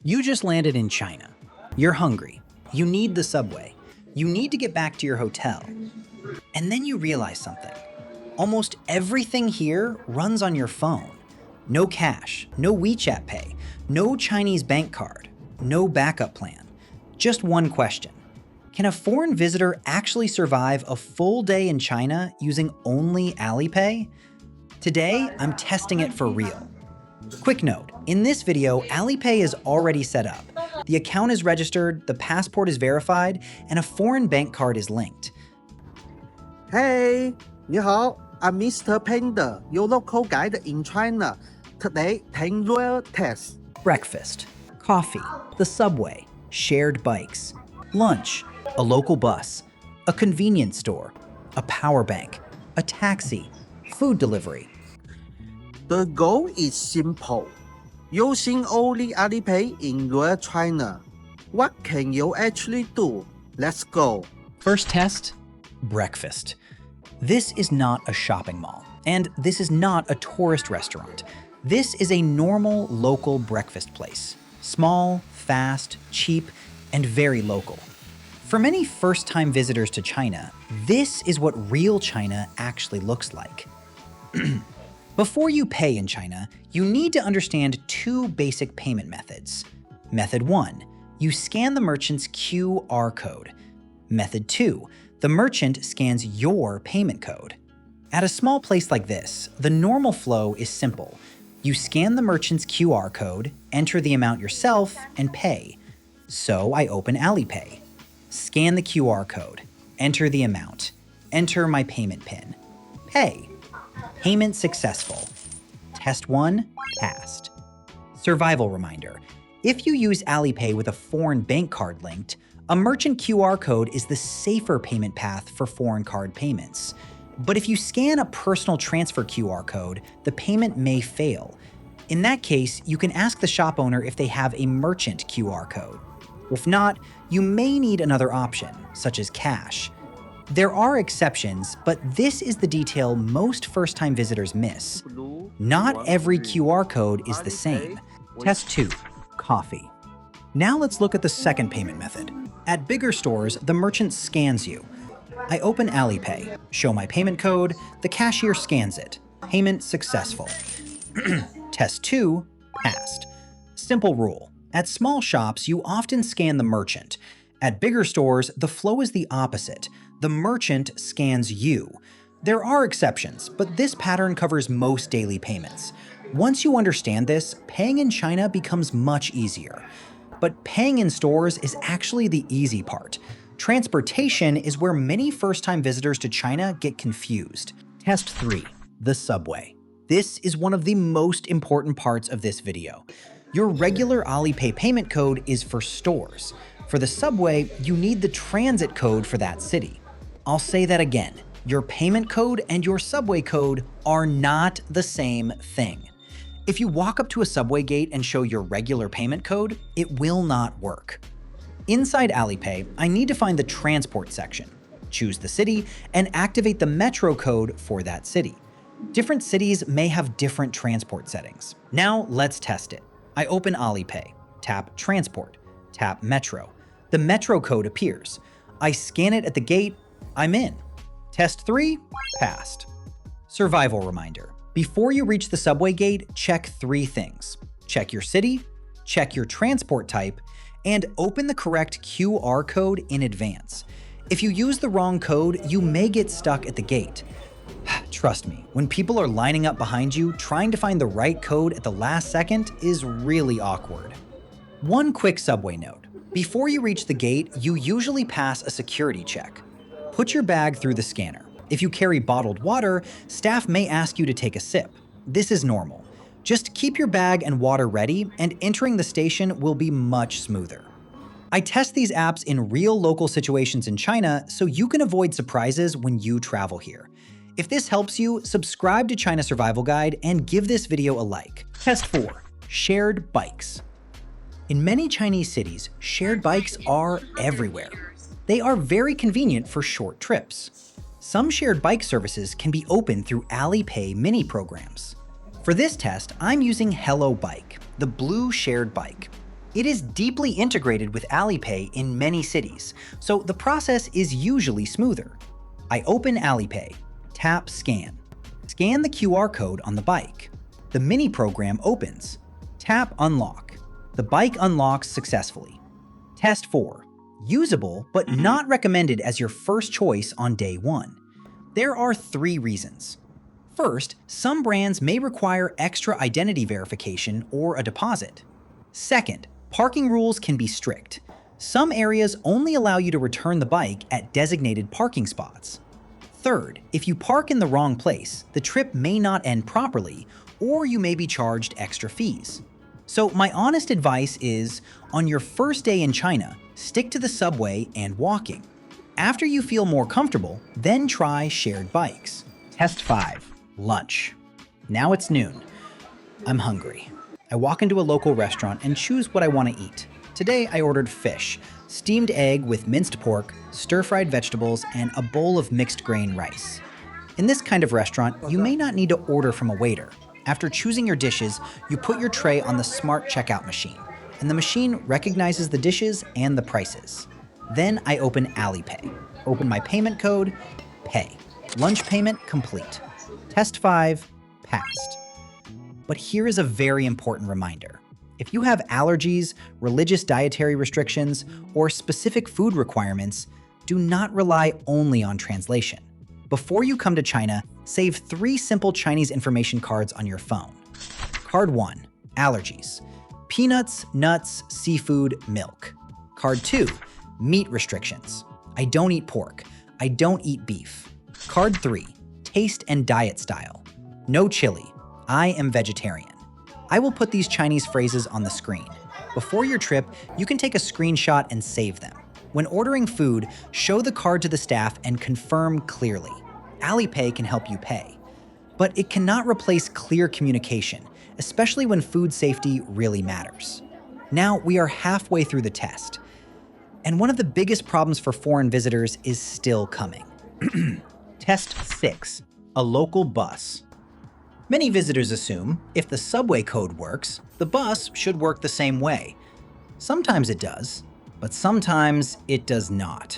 You just landed in China. You're hungry. You need the subway. You need to get back to your hotel. And then you realize something. Almost everything here runs on your phone. No cash, no WeChat Pay, no Chinese bank card, no backup plan. Just one question. Can a foreign visitor actually survive a full day in China using only Alipay? Today, I'm testing it for real. Quick note, in this video, Alipay is already set up. The account is registered, the passport is verified, and a foreign bank card is linked. Hey, 你好, I'm Mr. Panda, your local guide in China. Today, 10 real tests. Breakfast, coffee, the subway, shared bikes, lunch, a local bus, a convenience store, a power bank, a taxi, food delivery. The goal is simple. Using only Alipay in real China. What can you actually do? Let's go. First test, breakfast. This is not a shopping mall, and this is not a tourist restaurant. This is a normal local breakfast place. Small, fast, cheap, and very local. For many first-time visitors to China, this is what real China actually looks like. Before you pay in China, you need to understand two basic payment methods. Method 1, you scan the merchant's QR code. Method 2, the merchant scans your payment code. At a small place like this, the normal flow is simple. You scan the merchant's QR code, enter the amount yourself, and pay. So I open Alipay. Scan the QR code, enter the amount, enter my payment PIN, pay. Payment successful. Test 1, passed. Survival reminder. If you use Alipay with a foreign bank card linked, a merchant QR code is the safer payment path for foreign card payments. But if you scan a personal transfer QR code, the payment may fail. In that case, you can ask the shop owner if they have a merchant QR code. If not, you may need another option, such as cash. There are exceptions, but this is the detail most first-time visitors miss. Not every QR code is the same. Test 2, coffee. Now let's look at the second payment method. At bigger stores, the merchant scans you. I open Alipay, show my payment code, the cashier scans it. Payment successful. Test 2, passed. Simple rule. At small shops, you often scan the merchant. At bigger stores, the flow is the opposite. The merchant scans you. There are exceptions, but this pattern covers most daily payments. Once you understand this, paying in China becomes much easier. But paying in stores is actually the easy part. Transportation is where many first-time visitors to China get confused. Test 3, the subway. This is one of the most important parts of this video. Your regular Alipay payment code is for stores. For the subway, you need the transit code for that city. I'll say that again. Your payment code and your subway code are not the same thing. If you walk up to a subway gate and show your regular payment code, it will not work. Inside Alipay, I need to find the transport section, choose the city, and activate the metro code for that city. Different cities may have different transport settings. Now let's test it. I open Alipay, tap transport, tap metro. The metro code appears. I scan it at the gate, I'm in. Test 3, passed. Survival reminder. Before you reach the subway gate, check 3 things. Check your city, check your transport type, and open the correct QR code in advance. If you use the wrong code, you may get stuck at the gate. Trust me, when people are lining up behind you, trying to find the right code at the last second is really awkward. One quick subway note. Before you reach the gate, you usually pass a security check. Put your bag through the scanner. If you carry bottled water, staff may ask you to take a sip. This is normal. Just keep your bag and water ready, and entering the station will be much smoother. I test these apps in real local situations in China so you can avoid surprises when you travel here. If this helps you, subscribe to China Survival Guide and give this video a like. Test 4, shared bikes. In many Chinese cities, shared bikes are everywhere. They are very convenient for short trips. Some shared bike services can be opened through Alipay mini programs. For this test, I'm using Hello Bike, the blue shared bike. It is deeply integrated with Alipay in many cities, so the process is usually smoother. I open Alipay, tap Scan. Scan the QR code on the bike. The mini program opens. Tap Unlock. The bike unlocks successfully. Test 4. Usable, but not recommended as your first choice on day 1. There are 3 reasons. First, some brands may require extra identity verification or a deposit. Second, parking rules can be strict. Some areas only allow you to return the bike at designated parking spots. Third, if you park in the wrong place, the trip may not end properly, or you may be charged extra fees. So my honest advice is, on your first day in China, stick to the subway and walking. After you feel more comfortable, then try shared bikes. Test 5. Lunch. Now it's noon. I'm hungry. I walk into a local restaurant and choose what I want to eat. Today I ordered fish, steamed egg with minced pork, stir-fried vegetables, and a bowl of mixed grain rice. In this kind of restaurant, you may not need to order from a waiter. After choosing your dishes, you put your tray on the smart checkout machine, and the machine recognizes the dishes and the prices. Then I open Alipay. Open my payment code, pay. Lunch payment complete. Test 5, passed. But here is a very important reminder. If you have allergies, religious dietary restrictions, or specific food requirements, do not rely only on translation. Before you come to China, save 3 simple Chinese information cards on your phone. Card 1, allergies. Peanuts, nuts, seafood, milk. Card 2, meat restrictions. I don't eat pork. I don't eat beef. Card 3, taste and diet style. No chili. I am vegetarian. I will put these Chinese phrases on the screen. Before your trip, you can take a screenshot and save them. When ordering food, show the card to the staff and confirm clearly. Alipay can help you pay. But it cannot replace clear communication, especially when food safety really matters. Now we are halfway through the test. And one of the biggest problems for foreign visitors is still coming. Test 6, a local bus. Many visitors assume if the subway code works, the bus should work the same way. Sometimes it does, but sometimes it does not.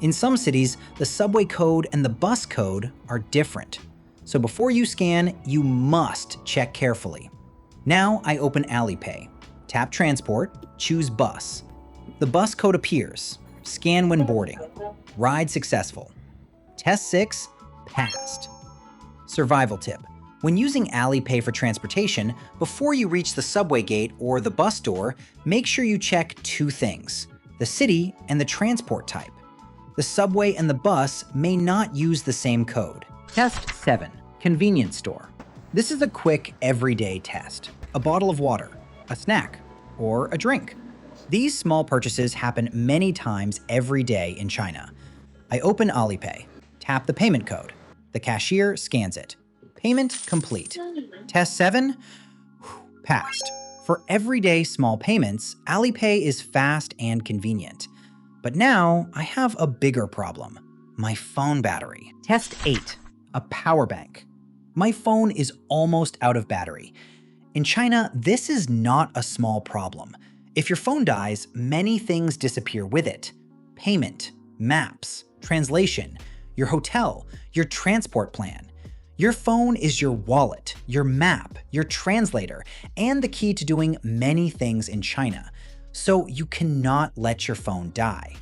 In some cities, the subway code and the bus code are different. So before you scan, you must check carefully. Now I open Alipay. Tap Transport, choose Bus. The bus code appears. Scan when boarding. Ride successful. Test 6, passed. Survival tip. When using Alipay for transportation, before you reach the subway gate or the bus door, make sure you check 2 things: the city and the transport type. The subway and the bus may not use the same code. Test 7, convenience store. This is a quick, everyday test. A bottle of water, a snack, or a drink. These small purchases happen many times every day in China. I open Alipay, tap the payment code. The cashier scans it. Payment complete. Test 7, passed. For everyday small payments, Alipay is fast and convenient. But now I have a bigger problem: my phone battery. Test 8, a power bank. My phone is almost out of battery. In China, this is not a small problem. If your phone dies, many things disappear with it: payment, maps, translation, your hotel, your transport plan. Your phone is your wallet, your map, your translator, and the key to doing many things in China. So you cannot let your phone die.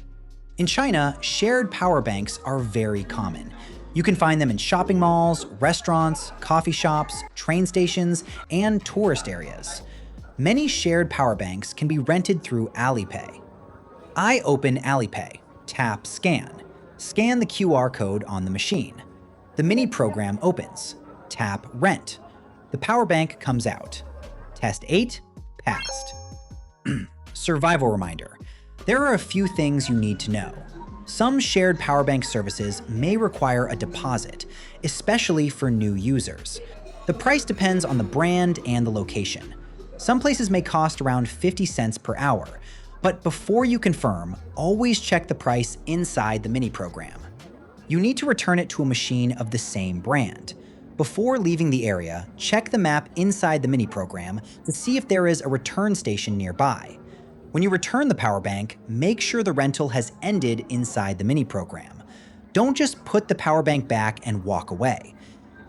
In China, shared power banks are very common. You can find them in shopping malls, restaurants, coffee shops, train stations, and tourist areas. Many shared power banks can be rented through Alipay. I open Alipay, tap Scan. Scan the QR code on the machine. The mini program opens. Tap Rent. The power bank comes out. Test 8, passed. Survival reminder. There are a few things you need to know. Some shared power bank services may require a deposit, especially for new users. The price depends on the brand and the location. Some places may cost around 50 cents per hour, but before you confirm, always check the price inside the mini program. You need to return it to a machine of the same brand. Before leaving the area, check the map inside the mini program to see if there is a return station nearby. When you return the power bank, make sure the rental has ended inside the mini program. Don't just put the power bank back and walk away.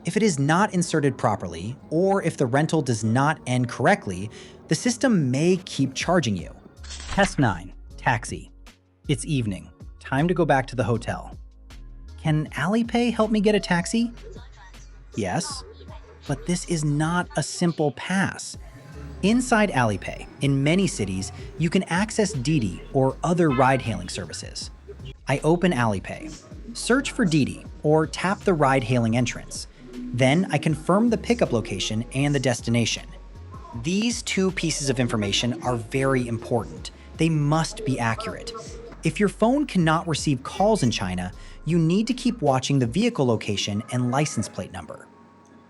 If it is not inserted properly, or if the rental does not end correctly, the system may keep charging you. Test 9. Taxi. It's evening. Time to go back to the hotel. Can Alipay help me get a taxi? Yes, but this is not a simple pass. Inside Alipay, in many cities, you can access Didi or other ride-hailing services. I open Alipay, search for Didi, or tap the ride-hailing entrance. Then I confirm the pickup location and the destination. These two pieces of information are very important. They must be accurate. If your phone cannot receive calls in China, you need to keep watching the vehicle location and license plate number.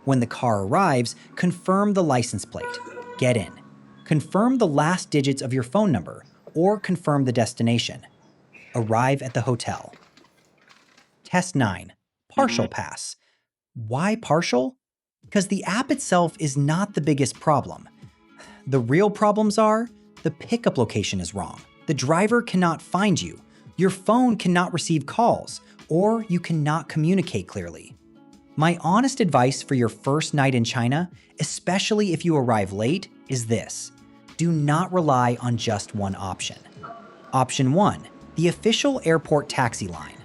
When the car arrives, confirm the license plate. Get in. Confirm the last digits of your phone number, or confirm the destination. Arrive at the hotel. Test 9. Partial pass. Why partial? Because the app itself is not the biggest problem. The real problems are, the pickup location is wrong. The driver cannot find you. Your phone cannot receive calls, or you cannot communicate clearly. My honest advice for your first night in China, especially if you arrive late, is this. Do not rely on just one option. Option 1, the official airport taxi line.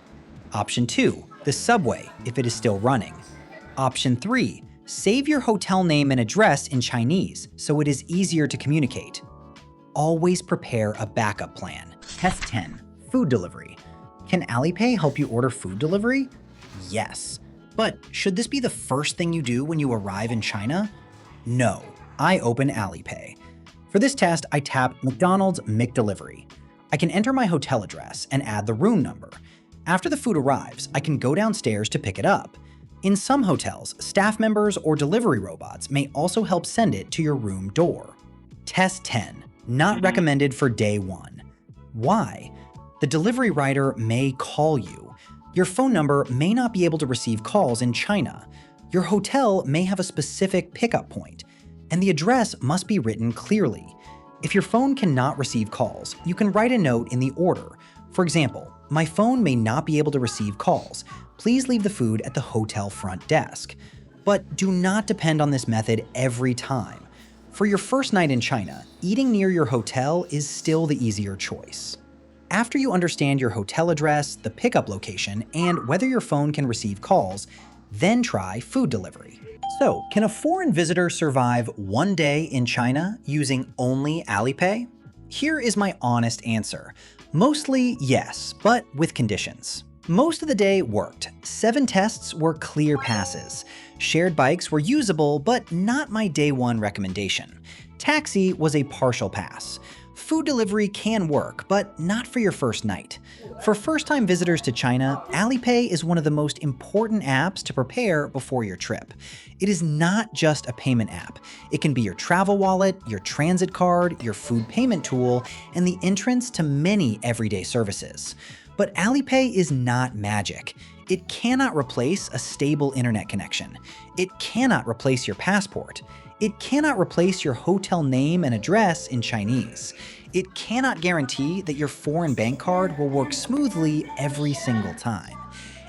Option 2, the subway, if it is still running. Option 3, save your hotel name and address in Chinese so it is easier to communicate. Always prepare a backup plan. Test 10, food delivery. Can Alipay help you order food delivery? Yes. But should this be the first thing you do when you arrive in China? No. I open Alipay. For this test, I tap McDonald's McDelivery. I can enter my hotel address and add the room number. After the food arrives, I can go downstairs to pick it up. In some hotels, staff members or delivery robots may also help send it to your room door. Test 10. Not recommended for day 1. Why? The delivery rider may call you. Your phone number may not be able to receive calls in China. Your hotel may have a specific pickup point, and the address must be written clearly. If your phone cannot receive calls, you can write a note in the order. For example, my phone may not be able to receive calls. Please leave the food at the hotel front desk. But do not depend on this method every time. For your first night in China, eating near your hotel is still the easier choice. After you understand your hotel address, the pickup location, and whether your phone can receive calls, then try food delivery. So, can a foreign visitor survive one day in China using only Alipay? Here is my honest answer. Mostly yes, but with conditions. Most of the day worked. 7 tests were clear passes. Shared bikes were usable, but not my day 1 recommendation. Taxi was a partial pass. Food delivery can work, but not for your first night. For first-time visitors to China, Alipay is one of the most important apps to prepare before your trip. It is not just a payment app. It can be your travel wallet, your transit card, your food payment tool, and the entrance to many everyday services. But Alipay is not magic. It cannot replace a stable internet connection. It cannot replace your passport. It cannot replace your hotel name and address in Chinese. It cannot guarantee that your foreign bank card will work smoothly every single time.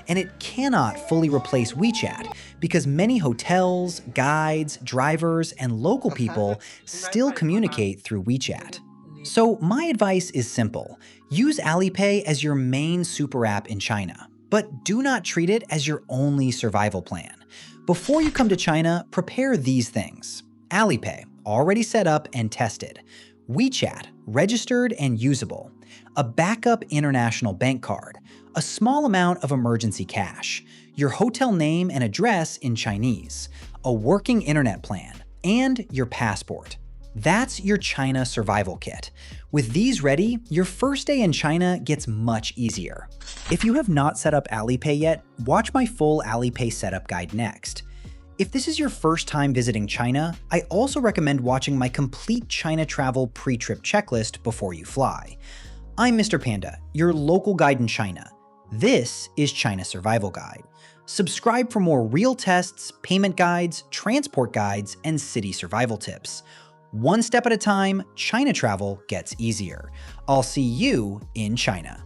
And it cannot fully replace WeChat because many hotels, guides, drivers, and local people still communicate through WeChat. So my advice is simple. Use Alipay as your main super app in China, but do not treat it as your only survival plan. Before you come to China, prepare these things. Alipay, already set up and tested. WeChat, registered and usable. A backup international bank card. A small amount of emergency cash. Your hotel name and address in Chinese. A working internet plan. And your passport. That's your China survival kit. With these ready, your first day in China gets much easier. If you have not set up Alipay yet, watch my full Alipay setup guide next. If this is your first time visiting China, I also recommend watching my complete China travel pre-trip checklist before you fly. I'm Mr. Panda, your local guide in China. This is China Survival Guide. Subscribe for more real tests, payment guides, transport guides, and city survival tips. One step at a time, China travel gets easier. I'll see you in China.